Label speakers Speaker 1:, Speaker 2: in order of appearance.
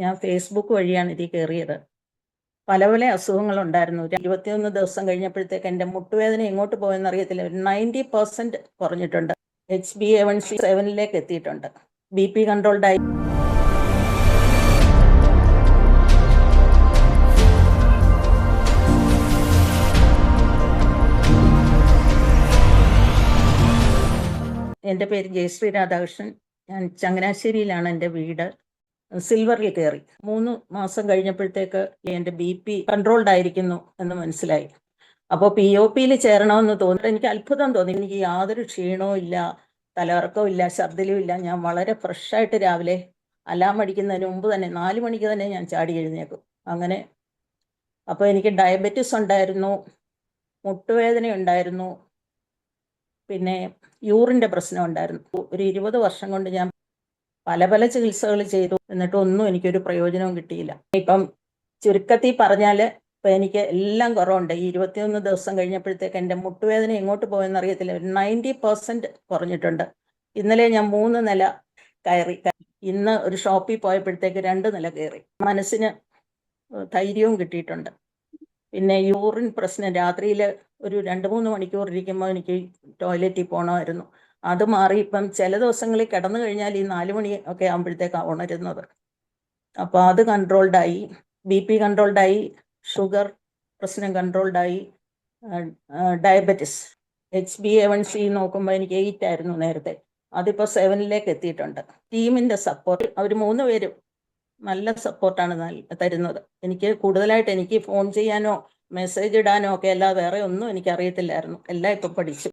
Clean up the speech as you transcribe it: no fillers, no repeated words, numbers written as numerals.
Speaker 1: ഞാൻ ഫേസ്ബുക്ക് വഴിയാണ് ഇതിൽ കയറിയത്. പല പല അസുഖങ്ങളുണ്ടായിരുന്നു. 21 ദിവസം കഴിഞ്ഞപ്പോഴത്തേക്ക് എൻ്റെ മുട്ടുവേദന എങ്ങോട്ട് പോയെന്ന് അറിയത്തില്ല. 90% കുറഞ്ഞിട്ടുണ്ട്. HbA1c 7 എത്തിയിട്ടുണ്ട്. BP കൺട്രോൾഡായി. എൻ്റെ പേര് ജയശ്രീ രാധാകൃഷ്ണൻ. ഞാൻ ചങ്ങനാശ്ശേരിയിലാണ് എൻ്റെ വീട്. സിൽവറിൽ കയറി 3 മാസം കഴിഞ്ഞപ്പോഴത്തേക്ക് എൻ്റെ BP കൺട്രോൾഡ് ആയിരിക്കുന്നു എന്ന് മനസ്സിലായി. അപ്പോൾ POPയിൽ ചേരണമെന്ന് തോന്നി. എനിക്ക് അത്ഭുതം തോന്നി. എനിക്ക് യാതൊരു ക്ഷീണവും ഇല്ല, തലകറക്കവും ഇല്ല, ഛർദിലും ഇല്ല. ഞാൻ വളരെ ഫ്രഷായിട്ട് രാവിലെ അലാം അടിക്കുന്നതിന് മുമ്പ് തന്നെ 4 മണിക്ക് തന്നെ ഞാൻ ചാടി എഴുന്നേക്കും. അങ്ങനെ അപ്പോൾ എനിക്ക് ഡയബറ്റിസ് ഉണ്ടായിരുന്നു, മുട്ടുവേദന ഉണ്ടായിരുന്നു, പിന്നെ യൂറിൻ്റെ പ്രശ്നം ഉണ്ടായിരുന്നു. ഒരു 20 വർഷം കൊണ്ട് ഞാൻ പല പല ചികിത്സകൾ ചെയ്തു, എന്നിട്ടൊന്നും എനിക്കൊരു പ്രയോജനവും കിട്ടിയില്ല. ഇപ്പം ചുരുക്കത്തിൽ പറഞ്ഞാൽ ഇപ്പം എനിക്ക് എല്ലാം കുറവുണ്ട്. ഈ 21 ദിവസം കഴിഞ്ഞപ്പോഴത്തേക്ക് എൻ്റെ മുട്ടുവേദന എങ്ങോട്ട് പോയെന്ന് അറിയത്തില്ല. 90% കുറഞ്ഞിട്ടുണ്ട്. ഇന്നലെ ഞാൻ 3 നില കയറി. ഇന്ന് ഒരു ഷോപ്പിൽ പോയപ്പോഴത്തേക്ക് 2 നില കയറി. മനസ്സിന് ധൈര്യവും കിട്ടിയിട്ടുണ്ട്. പിന്നെ യൂറിൻ പ്രശ്നം, രാത്രിയിൽ ഒരു 2-3 മണിക്കൂർ ഇരിക്കുമ്പോൾ എനിക്ക് ടോയ്ലറ്റിൽ പോകണമായിരുന്നു. അത് മാറി. ഇപ്പം ചില ദിവസങ്ങളിൽ കിടന്നു കഴിഞ്ഞാൽ ഈ 4 മണി ഒക്കെ ആകുമ്പോഴത്തേക്കാണ് ഉണരുന്നത്. അപ്പോൾ അത് കൺട്രോൾഡായി. BP കൺട്രോൾഡായി, ഷുഗർ പ്രശ്നം കൺട്രോൾഡായി, ഡയബറ്റിസ് HbA1c നോക്കുമ്പോൾ എനിക്ക് 8 ആയിരുന്നു നേരത്തെ, അതിപ്പോൾ 7 എത്തിയിട്ടുണ്ട്. ടീമിൻ്റെ സപ്പോർട്ട്, അവർ 3 പേരും നല്ല സപ്പോർട്ടാണ് തരുന്നത്. എനിക്ക് കൂടുതലായിട്ട് എനിക്ക് ഫോൺ ചെയ്യാനോ മെസ്സേജ് ഇടാനോ ഒക്കെ അല്ലാതെ വേറെ ഒന്നും എനിക്ക് അറിയത്തില്ലായിരുന്നു. എല്ലാം ഇപ്പം പഠിച്ചു.